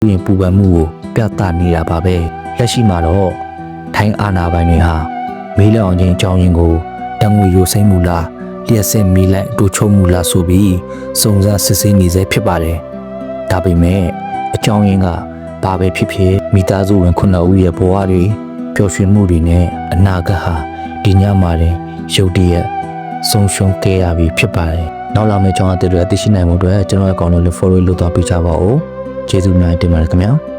ရင်ပူပန်မှုကိုပြသနေတာပါပဲလက်ရှိမှာတော့ထိုင်းအာဏာပိုင်တွေဟာမေးလျောင်ခြင်းအကြောင်းရင်းကိုတံငွေရိုစိမ့်မှုလားလျှက်စစ်မီးလိုက်အတူချုံမှုလားဆိုပြီးစုံစမ်းစစ်ဆေးနေစေဖြစ်ပါတယ်ဒါပေမဲ့အကြောင်းရင်းကဘာပဲဖြစ်ဖြစ်မိသားစုဝင်9ဦးရဲ့ဘဝတွေပျော်ရွှင်မှုတွေနဲ့အနာဂတ်ဟာဒီညမှာတင်ရုတ်တရက်ဆုံးရှုံးခဲ့ရပြီဖြစ်ပါတယ်နောက်လာမယ့်ကြောင်းအသစ်တွေအသိရှိနိုင်မှုအတွက်ကျွန်တော်ရဲ့အကောင့်လေး follow လုပ်သွားပေးကြပါဦးကျေးဇူးများတင်ပါတယ်ခင်ဗျာ